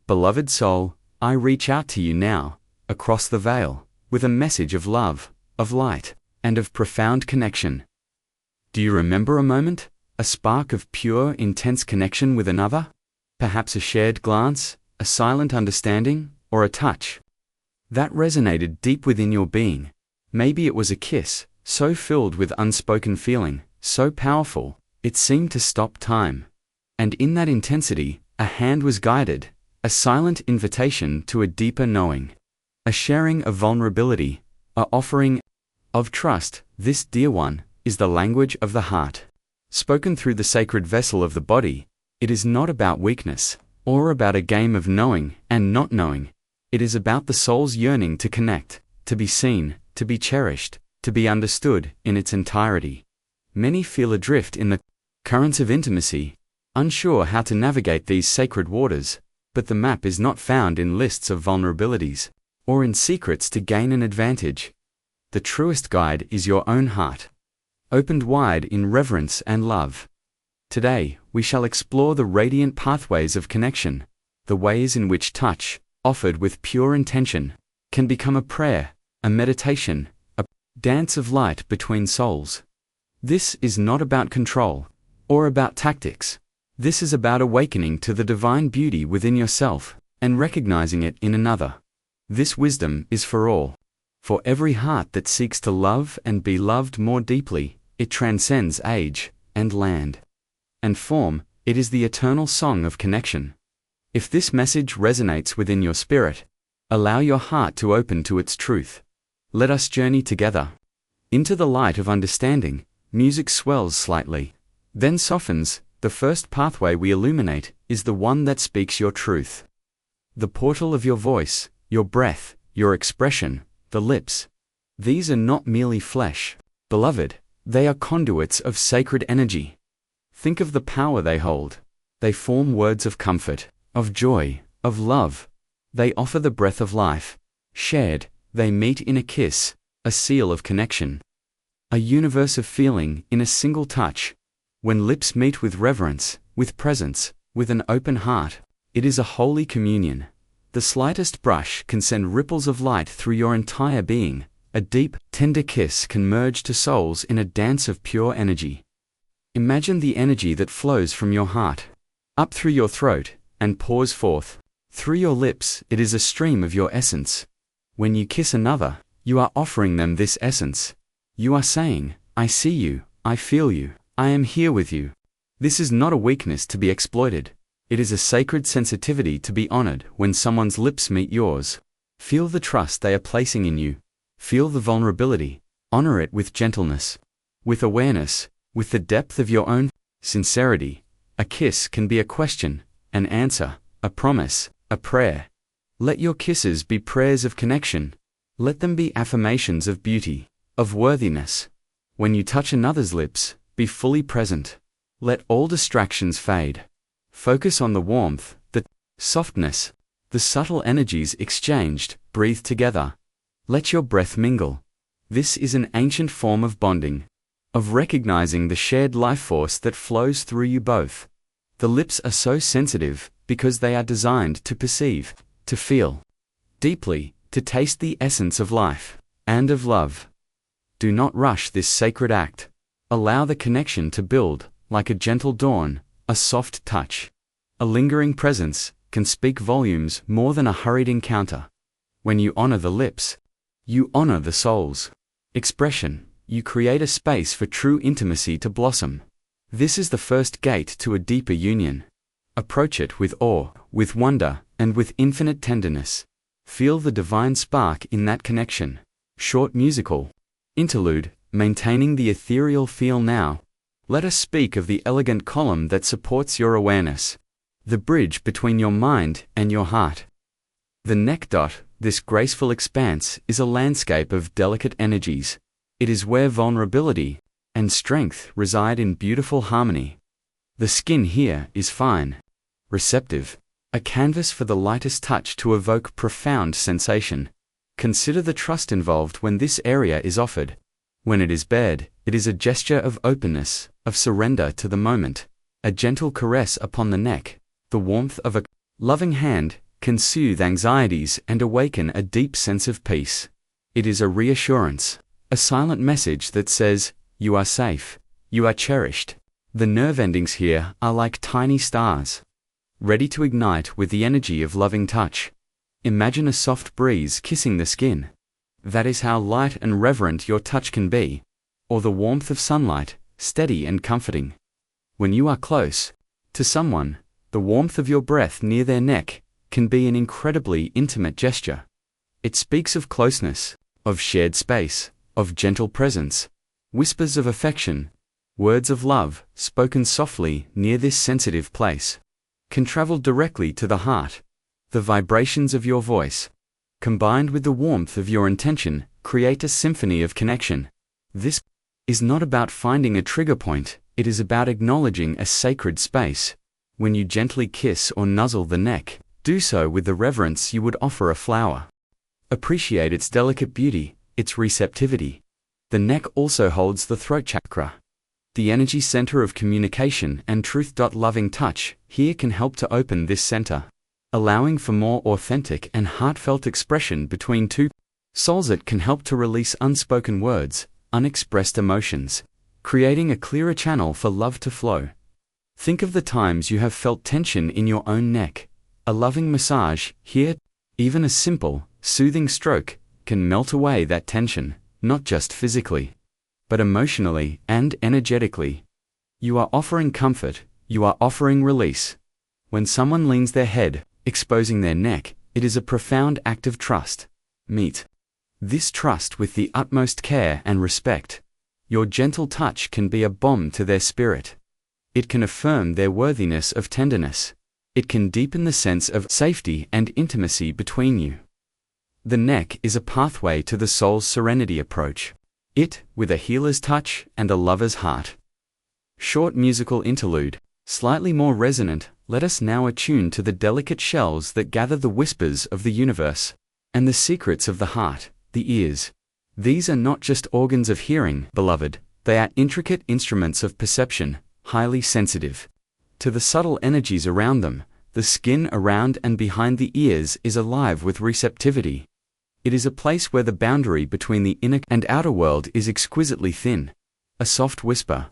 Beloved soul, I reach out to you now, across the veil, with a message of love, of light, and of profound connection. Do you remember a moment, a spark of pure, intense connection with another? Perhaps a shared glance, a silent understanding, or a touch that resonated deep within your being. Maybe it was a kiss, so filled with unspoken feeling, so powerful, it seemed to stop time. And in that intensity, a hand was guided, a silent invitation to a deeper knowing, a sharing of vulnerability, a offering of trust. This, dear one, is the language of the heart. Spoken through the sacred vessel of the body, it is not about weakness, or about a game of knowing and not knowing. It is about the soul's yearning to connect, to be seen, to be cherished, to be understood in its entirety. Many feel adrift in the currents of intimacy, unsure how to navigate these sacred waters, but the map is not found in lists of vulnerabilities, or in secrets to gain an advantage. The truest guide is your own heart, opened wide in reverence and love. Today, we shall explore the radiant pathways of connection, the ways in which touch, offered with pure intention, can become a prayer, a meditation, a dance of light between souls. This is not about control, or about tactics. This is about awakening to the divine beauty within yourself, and recognizing it in another. This wisdom is for all. For every heart that seeks to love and be loved more deeply, it transcends age, and land, and form. It is the eternal song of connection. If this message resonates within your spirit, allow your heart to open to its truth. Let us journey together into the light of understanding. Music swells slightly, then softens. The first pathway we illuminate is the one that speaks your truth. The portal of your voice, your breath, your expression, the lips. These are not merely flesh, beloved, they are conduits of sacred energy. Think of the power they hold. They form words of comfort, of joy, of love. They offer the breath of life. Shared, they meet in a kiss, a seal of connection. A universe of feeling in a single touch. When lips meet with reverence, with presence, with an open heart, it is a holy communion. The slightest brush can send ripples of light through your entire being. A deep, tender kiss can merge two souls in a dance of pure energy. Imagine the energy that flows from your heart, up through your throat, and pours forth through your lips. It is a stream of your essence. When you kiss another, you are offering them this essence. You are saying, I see you, I feel you, I am here with you. This is not a weakness to be exploited. It is a sacred sensitivity to be honored. When someone's lips meet yours, feel the trust they are placing in you. Feel the vulnerability. Honor it with gentleness, with awareness, with the depth of your own sincerity. A kiss can be a question, an answer, a promise, a prayer. Let your kisses be prayers of connection. Let them be affirmations of beauty, of worthiness. When you touch another's lips, be fully present. Let all distractions fade. Focus on the warmth, the softness, the subtle energies exchanged. Breathe together. Let your breath mingle. This is an ancient form of bonding, of recognizing the shared life force that flows through you both. The lips are so sensitive because they are designed to perceive, to feel deeply, to taste the essence of life and of love. Do not rush this sacred act. Allow the connection to build, like a gentle dawn, a soft touch. A lingering presence can speak volumes more than a hurried encounter. When you honor the lips, you honor the soul's expression. You create a space for true intimacy to blossom. This is the first gate to a deeper union. Approach it with awe, with wonder, and with infinite tenderness. Feel the divine spark in that connection. Short musical interlude, maintaining the ethereal feel now. Let us speak of the elegant column that supports your awareness. The bridge between your mind and your heart. The neck dot, this graceful expanse, is a landscape of delicate energies. It is where vulnerability and strength reside in beautiful harmony. The skin here is fine, receptive, a canvas for the lightest touch to evoke profound sensation. Consider the trust involved when this area is offered. When it is bared, it is a gesture of openness, of surrender to the moment. A gentle caress upon the neck, the warmth of a loving hand, can soothe anxieties and awaken a deep sense of peace. It is a reassurance, a silent message that says, you are safe, you are cherished. The nerve endings here are like tiny stars, ready to ignite with the energy of loving touch. Imagine a soft breeze kissing the skin. That is how light and reverent your touch can be. Or the warmth of sunlight, steady and comforting. When you are close to someone, the warmth of your breath near their neck can be an incredibly intimate gesture. It speaks of closeness, of shared space, of gentle presence, whispers of affection, words of love, spoken softly near this sensitive place, can travel directly to the heart. The vibrations of your voice, combined with the warmth of your intention, create a symphony of connection. This is not about finding a trigger point, it is about acknowledging a sacred space. When you gently kiss or nuzzle the neck, do so with the reverence you would offer a flower. Appreciate its delicate beauty, its receptivity. The neck also holds the throat chakra, the energy center of communication and truth. Loving touch here can help to open this center, allowing for more authentic and heartfelt expression between two souls. It can help to release unspoken words, unexpressed emotions, creating a clearer channel for love to flow. Think of the times you have felt tension in your own neck. A loving massage here, even a simple, soothing stroke, can melt away that tension, not just physically, but emotionally and energetically. You are offering comfort, you are offering release. When someone leans their head, exposing their neck, it is a profound act of trust. Meet this trust with the utmost care and respect. Your gentle touch can be a balm to their spirit. It can affirm their worthiness of tenderness. It can deepen the sense of safety and intimacy between you. The neck is a pathway to the soul's serenity. Approach it with a healer's touch and a lover's heart. Short musical interlude, slightly more resonant. Let us now attune to the delicate shells that gather the whispers of the universe and the secrets of the heart, the ears. These are not just organs of hearing, beloved, they are intricate instruments of perception, highly sensitive to the subtle energies around them. The skin around and behind the ears is alive with receptivity. It is a place where the boundary between the inner and outer world is exquisitely thin. A soft whisper,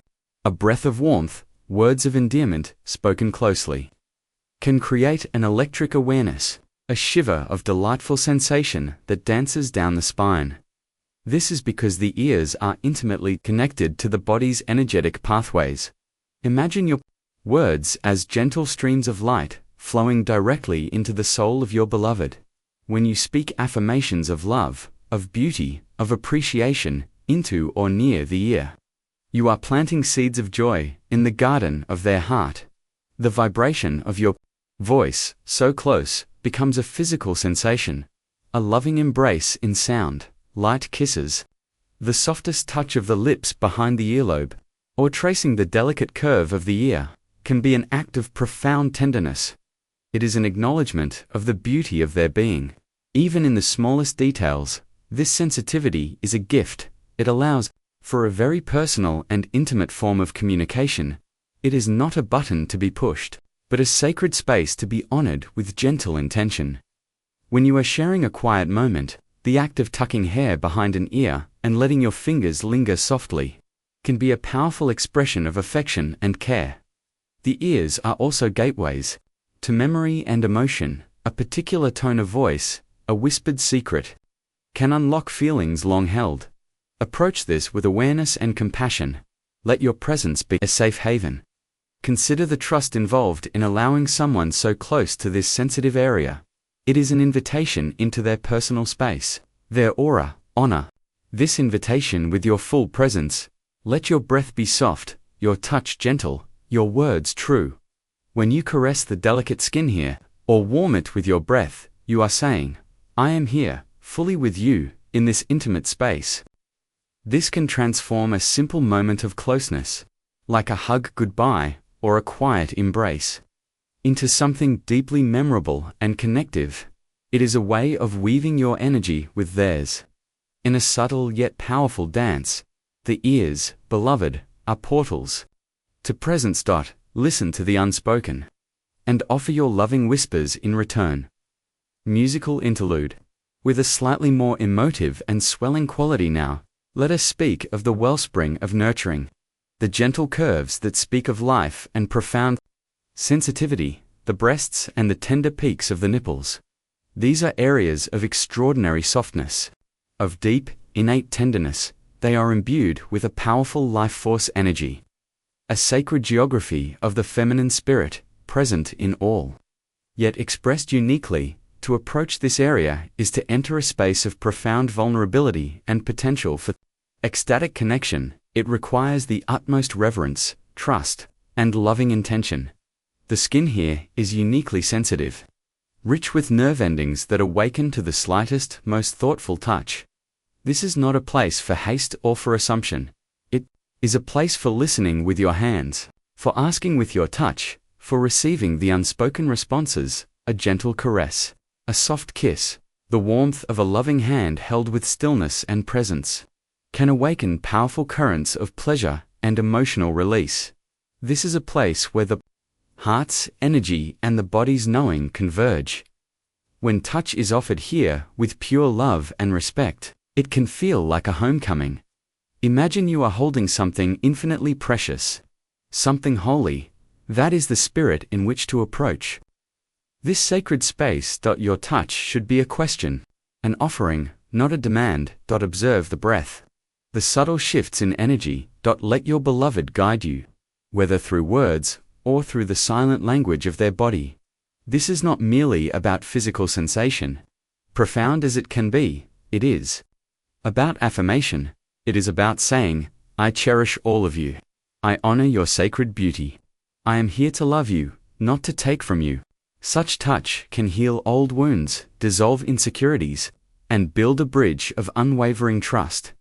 a breath of warmth, words of endearment, spoken closely, can create an electric awareness, a shiver of delightful sensation that dances down the spine. This is because the ears are intimately connected to the body's energetic pathways. Imagine your words as gentle streams of light, flowing directly into the soul of your beloved. When you speak affirmations of love, of beauty, of appreciation, into or near the ear, you are planting seeds of joy in the garden of their heart. The vibration of your voice, so close, becomes a physical sensation, a loving embrace in sound, light kisses, the softest touch of the lips behind the earlobe, or tracing the delicate curve of the ear, can be an act of profound tenderness. It is an acknowledgement of the beauty of their being. Even in the smallest details, this sensitivity is a gift. It allows for a very personal and intimate form of communication. It is not a button to be pushed, but a sacred space to be honored with gentle intention. When you are sharing a quiet moment, the act of tucking hair behind an ear and letting your fingers linger softly can be a powerful expression of affection and care. The ears are also gateways to memory and emotion. A particular tone of voice, a whispered secret, can unlock feelings long held. Approach this with awareness and compassion. Let your presence be a safe haven. Consider the trust involved in allowing someone so close to this sensitive area. It is an invitation into their personal space, their aura. Honor this invitation with your full presence. Let your breath be soft, your touch gentle, your words true. When you caress the delicate skin here, or warm it with your breath, you are saying, I am here, fully with you, in this intimate space. This can transform a simple moment of closeness, like a hug goodbye, or a quiet embrace, into something deeply memorable and connective. It is a way of weaving your energy with theirs. In a subtle yet powerful dance, the ears, beloved, are portals to presence. Listen to the unspoken, and offer your loving whispers in return. Musical interlude. With a slightly more emotive and swelling quality now, let us speak of the wellspring of nurturing. The gentle curves that speak of life and profound sensitivity, the breasts and the tender peaks of the nipples. These are areas of extraordinary softness, of deep, innate tenderness. They are imbued with a powerful life force energy, a sacred geography of the feminine spirit, present in all, yet expressed uniquely. To approach this area is to enter a space of profound vulnerability and potential for ecstatic connection. It requires the utmost reverence, trust, and loving intention. The skin here is uniquely sensitive, rich with nerve endings that awaken to the slightest, most thoughtful touch. This is not a place for haste or for assumption. It is a place for listening with your hands, for asking with your touch, for receiving the unspoken responses, a gentle caress, a soft kiss, the warmth of a loving hand held with stillness and presence, can awaken powerful currents of pleasure and emotional release. This is a place where the heart's energy and the body's knowing converge. When touch is offered here with pure love and respect, it can feel like a homecoming. Imagine you are holding something infinitely precious, something holy. That is the spirit in which to approach this sacred space. Your touch should be a question, an offering, not a demand. Observe the breath, the subtle shifts in energy. Let your beloved guide you, whether through words or through the silent language of their body. This is not merely about physical sensation, profound as it can be. It is about affirmation. It is about saying, I cherish all of you. I honor your sacred beauty. I am here to love you, not to take from you. Such touch can heal old wounds, dissolve insecurities, and build a bridge of unwavering trust.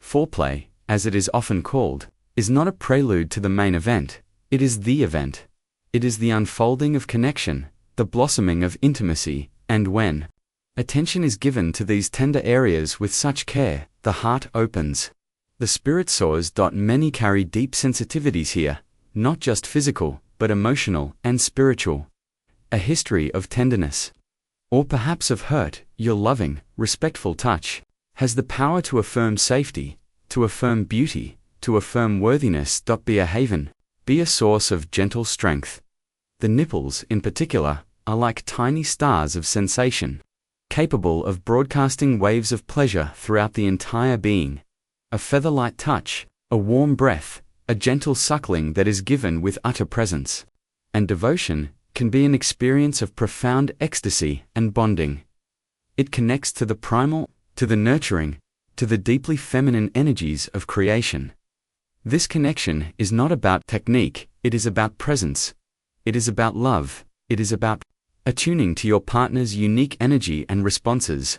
Foreplay, as it is often called, is not a prelude to the main event. It is the event. It is the unfolding of connection, the blossoming of intimacy, and when attention is given to these tender areas with such care, the heart opens. The spirit soars. Many carry deep sensitivities here, not just physical, but emotional and spiritual. A history of tenderness, or perhaps of hurt. Your loving, respectful touch has the power to affirm safety, to affirm beauty, to affirm worthiness. Be a haven, be a source of gentle strength. The nipples, in particular, are like tiny stars of sensation, capable of broadcasting waves of pleasure throughout the entire being. A feather-light touch, a warm breath, a gentle suckling that is given with utter presence and devotion can be an experience of profound ecstasy and bonding. It connects to the primal, to the nurturing, to the deeply feminine energies of creation. This connection is not about technique, it is about presence. It is about love, it is about attuning to your partner's unique energy and responses.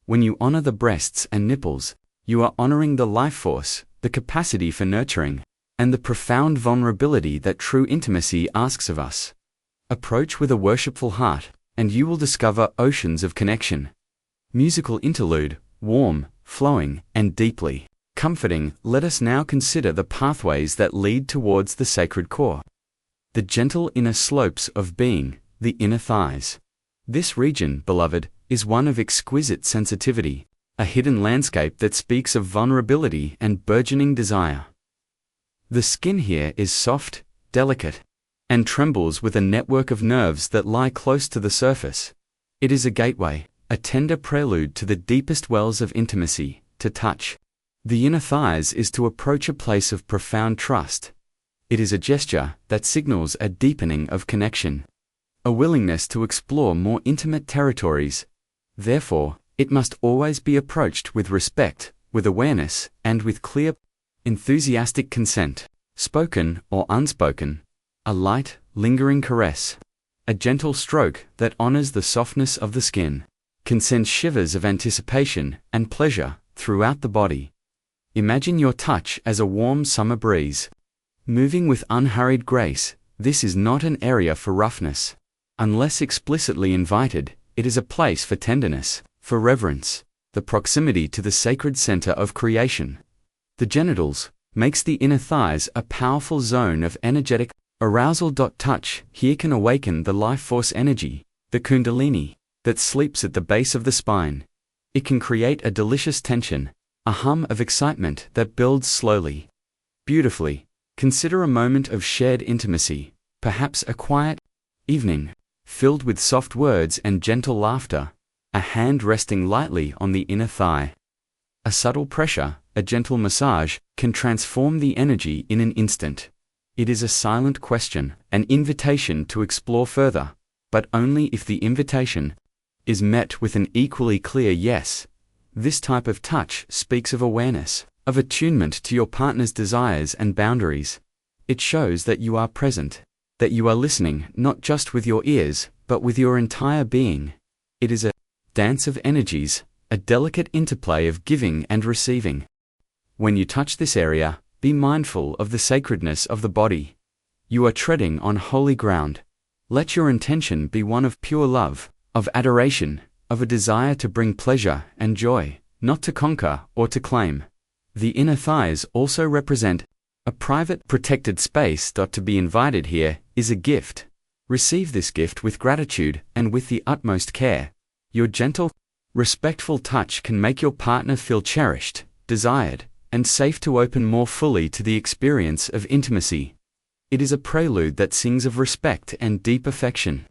When you honor the breasts and nipples, you are honoring the life force, the capacity for nurturing, and the profound vulnerability that true intimacy asks of us. Approach with a worshipful heart, and you will discover oceans of connection. Musical interlude, warm, flowing, and deeply comforting. Let us now consider the pathways that lead towards the sacred core. The gentle inner slopes of being, the inner thighs. This region, beloved, is one of exquisite sensitivity, a hidden landscape that speaks of vulnerability and burgeoning desire. The skin here is soft, delicate, and trembles with a network of nerves that lie close to the surface. It is a gateway, a tender prelude to the deepest wells of intimacy, to touch. The inner thighs is to approach a place of profound trust. It is a gesture that signals a deepening of connection, a willingness to explore more intimate territories. Therefore, it must always be approached with respect, with awareness, and with clear, enthusiastic consent, spoken or unspoken. A light, lingering caress, a gentle stroke that honors the softness of the skin, can send shivers of anticipation and pleasure throughout the body. Imagine your touch as a warm summer breeze, moving with unhurried grace. This is not an area for roughness. Unless explicitly invited, it is a place for tenderness, for reverence, the proximity to the sacred center of creation. The genitals makes the inner thighs a powerful zone of energetic arousal. Touch here can awaken the life force energy, the kundalini, that sleeps at the base of the spine. It can create a delicious tension, a hum of excitement that builds slowly. Beautifully, consider a moment of shared intimacy, perhaps a quiet evening, filled with soft words and gentle laughter, a hand resting lightly on the inner thigh. A subtle pressure, a gentle massage, can transform the energy in an instant. It is a silent question, an invitation to explore further, but only if the invitation is met with an equally clear yes. This type of touch speaks of awareness, of attunement to your partner's desires and boundaries. It shows that you are present, that you are listening not just with your ears, but with your entire being. It is a dance of energies, a delicate interplay of giving and receiving. When you touch this area, be mindful of the sacredness of the body. You are treading on holy ground. Let your intention be one of pure love, of adoration, of a desire to bring pleasure and joy, not to conquer or to claim. The inner thighs also represent a private, protected space. To be invited here is a gift. Receive this gift with gratitude and with the utmost care. Your gentle, respectful touch can make your partner feel cherished, desired, and safe to open more fully to the experience of intimacy. It is a prelude that sings of respect and deep affection,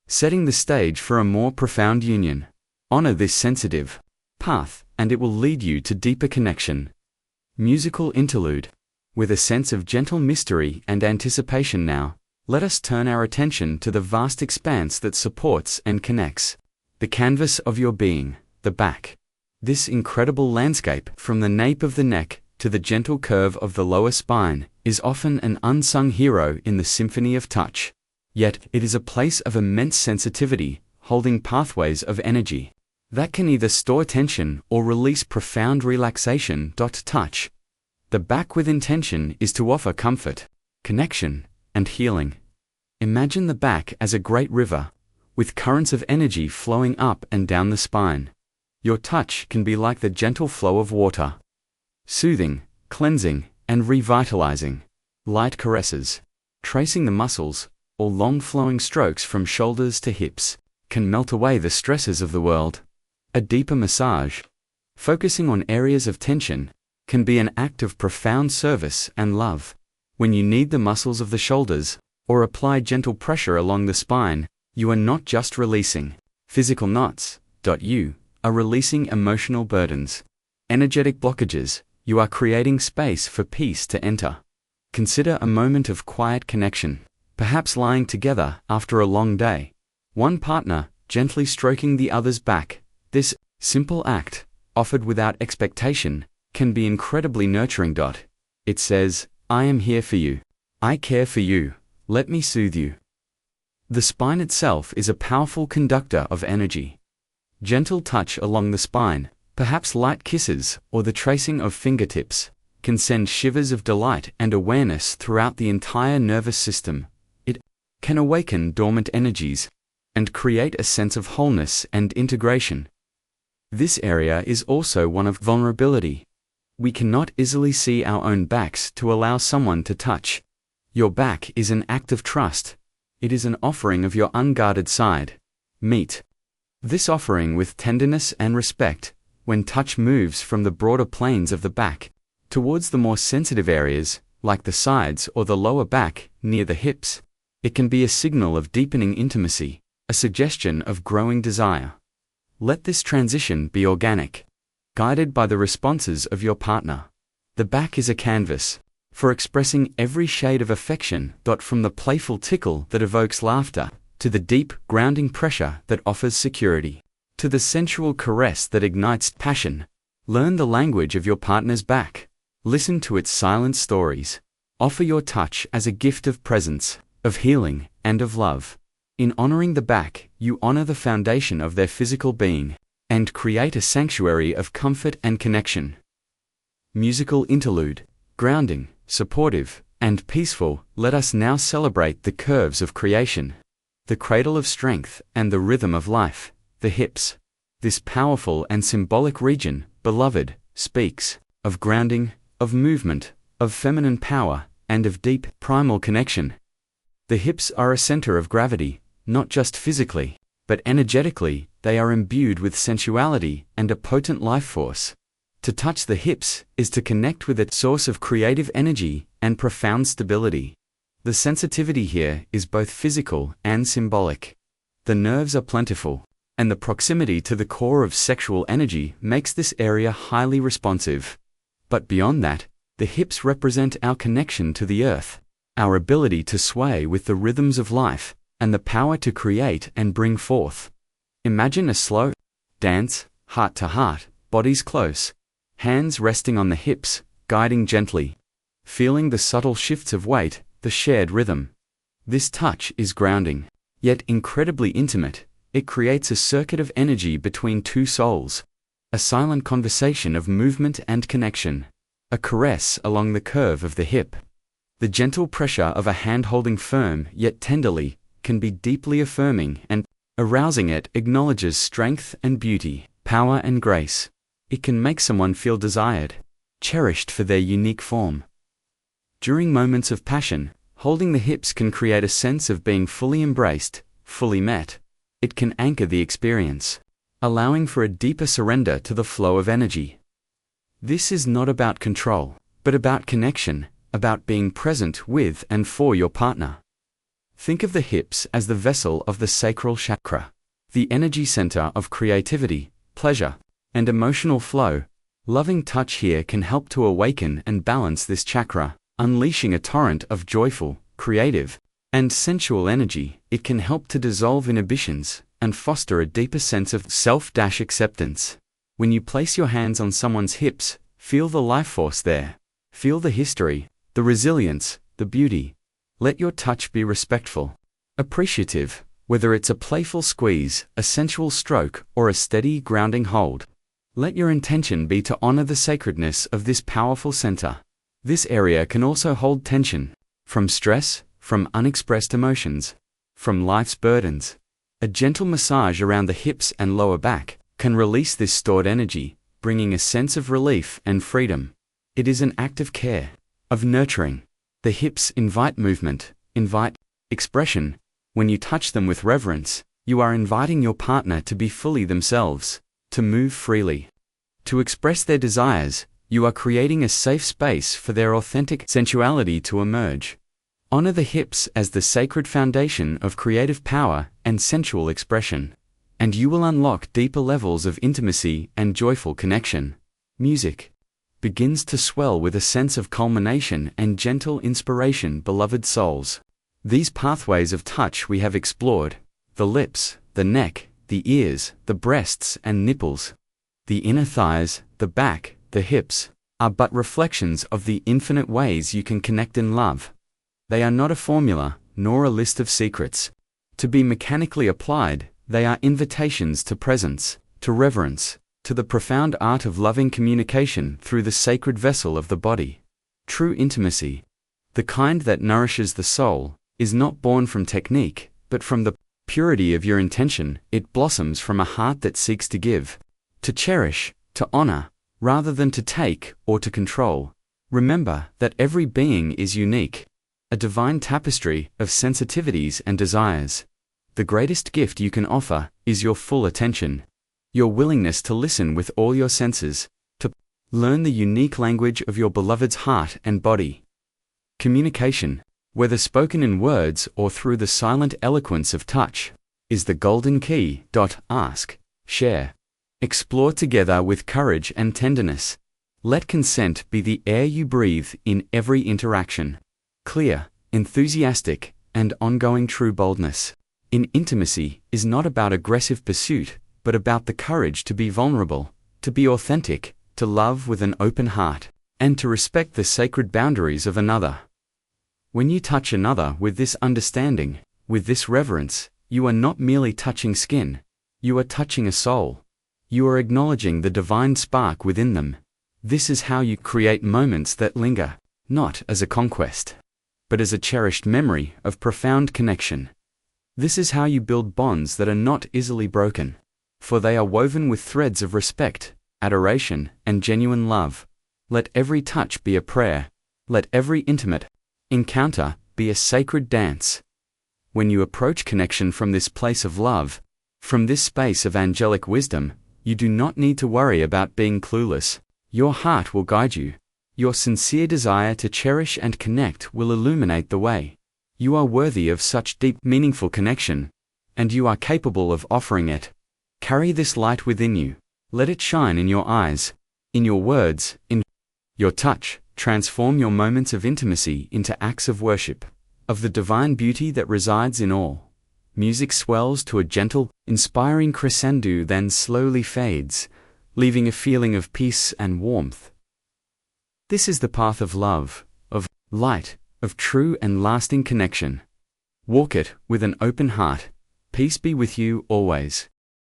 setting the stage for a more profound union. Honor this sensitive path, and it will lead you to deeper connection. Musical interlude. With a sense of gentle mystery and anticipation now, let us turn our attention to the vast expanse that supports and connects the canvas of your being, the back. This incredible landscape, from the nape of the neck to the gentle curve of the lower spine, is often an unsung hero in the symphony of touch. Yet, it is a place of immense sensitivity, holding pathways of energy that can either store tension or release profound relaxation. Touch the back with intention is to offer comfort, connection, and healing. Imagine the back as a great river, with currents of energy flowing up and down the spine. Your touch can be like the gentle flow of water, soothing, cleansing, and revitalizing. Light caresses, tracing the muscles, or long flowing strokes from shoulders to hips, can melt away the stresses of the world. A deeper massage, focusing on areas of tension, can be an act of profound service and love. When you knead the muscles of the shoulders, or apply gentle pressure along the spine, you are not just releasing physical knots. You are releasing emotional burdens, energetic blockages. You are creating space for peace to enter. Consider a moment of quiet connection, perhaps lying together after a long day. One partner gently stroking the other's back. This simple act, offered without expectation, can be incredibly nurturing. It says, "I am here for you. I care for you. Let me soothe you." The spine itself is a powerful conductor of energy. Gentle touch along the spine, perhaps light kisses or the tracing of fingertips, can send shivers of delight and awareness throughout the entire nervous system. It can awaken dormant energies and create a sense of wholeness and integration. This area is also one of vulnerability. We cannot easily see our own backs to allow someone to touch. Your back is an act of trust. It is an offering of your unguarded side. Meet this offering with tenderness and respect. When touch moves from the broader planes of the back towards the more sensitive areas, like the sides or the lower back, near the hips, it can be a signal of deepening intimacy, a suggestion of growing desire. Let this transition be organic, guided by the responses of your partner. The back is a canvas for expressing every shade of affection. From the playful tickle that evokes laughter, to the deep, grounding pressure that offers security, to the sensual caress that ignites passion. Learn the language of your partner's back. Listen to its silent stories. Offer your touch as a gift of presence, of healing, and of love. In honoring the back, you honor the foundation of their physical being and create a sanctuary of comfort and connection. Musical interlude. Grounding, supportive, and peaceful, let us now celebrate the curves of creation, the cradle of strength and the rhythm of life, the hips. This powerful and symbolic region, beloved, speaks of grounding, of movement, of feminine power, and of deep, primal connection. The hips are a center of gravity, not just physically, but energetically, they are imbued with sensuality and a potent life force. To touch the hips is to connect with its source of creative energy and profound stability. The sensitivity here is both physical and symbolic. The nerves are plentiful, and the proximity to the core of sexual energy makes this area highly responsive. But beyond that, the hips represent our connection to the earth, our ability to sway with the rhythms of life, and the power to create and bring forth. Imagine a slow dance, heart to heart, bodies close, hands resting on the hips, guiding gently, feeling the subtle shifts of weight, the shared rhythm. This touch is grounding, yet incredibly intimate. It creates a circuit of energy between two souls, a silent conversation of movement and connection, a caress along the curve of the hip. The gentle pressure of a hand holding firm yet tenderly can be deeply affirming, and arousing it acknowledges strength and beauty, power and grace. It can make someone feel desired, cherished for their unique form. During moments of passion, holding the hips can create a sense of being fully embraced, fully met. It can anchor the experience, allowing for a deeper surrender to the flow of energy. This is not about control, but about connection, about being present with and for your partner. Think of the hips as the vessel of the sacral chakra, the energy center of creativity, pleasure, and emotional flow. Loving touch here can help to awaken and balance this chakra, unleashing a torrent of joyful, creative, and sensual energy. It can help to dissolve inhibitions and foster a deeper sense of self-acceptance. When you place your hands on someone's hips, feel the life force there. Feel the history, the resilience, the beauty. Let your touch be respectful, appreciative, whether it's a playful squeeze, a sensual stroke, or a steady, grounding hold. Let your intention be to honor the sacredness of this powerful center. This area can also hold tension, from stress, from unexpressed emotions, from life's burdens. A gentle massage around the hips and lower back can release this stored energy, bringing a sense of relief and freedom. It is an act of care, of nurturing. The hips invite movement, invite expression. When you touch them with reverence, you are inviting your partner to be fully themselves, to move freely, to express their desires. You are creating a safe space for their authentic sensuality to emerge. Honor the hips as the sacred foundation of creative power and sensual expression, and you will unlock deeper levels of intimacy and joyful connection. Music begins to swell with a sense of culmination and gentle inspiration, beloved souls. These pathways of touch we have explored: the lips, the neck, the ears, the breasts and nipples, the inner thighs, the back, the hips, are but reflections of the infinite ways you can connect in love. They are not a formula, nor a list of secrets to be mechanically applied. They are invitations to presence, to reverence, to the profound art of loving communication through the sacred vessel of the body. True intimacy, the kind that nourishes the soul, is not born from technique, but from the purity of your intention. It blossoms from a heart that seeks to give, to cherish, to honor, rather than to take or to control. Remember that every being is unique, a divine tapestry of sensitivities and desires. The greatest gift you can offer is your full attention, your willingness to listen with all your senses, to learn the unique language of your beloved's heart and body. Communication, whether spoken in words or through the silent eloquence of touch, is the golden key. Ask, share, explore together with courage and tenderness. Let consent be the air you breathe in every interaction. Clear, enthusiastic, and ongoing true boldness in intimacy is not about aggressive pursuit, but about the courage to be vulnerable, to be authentic, to love with an open heart, and to respect the sacred boundaries of another. When you touch another with this understanding, with this reverence, you are not merely touching skin, you are touching a soul. You are acknowledging the divine spark within them. This is how you create moments that linger, not as a conquest, but as a cherished memory of profound connection. This is how you build bonds that are not easily broken, for they are woven with threads of respect, adoration, and genuine love. Let every touch be a prayer. Let every intimate encounter be a sacred dance. When you approach connection from this place of love, From this space of angelic wisdom, you do not need to worry about being clueless. Your heart will guide you. Your sincere desire to cherish and connect will illuminate the way. You are worthy of such deep, meaningful connection, and you are capable of offering it. Carry this light within you. Let it shine in your eyes, in your words, in your touch. Transform your moments of intimacy into acts of worship, of the divine beauty that resides in all. Music swells to a gentle, inspiring crescendo, then slowly fades, leaving a feeling of peace and warmth. This is the path of love, of light, of true and lasting connection. Walk it with an open heart. Peace be with you always.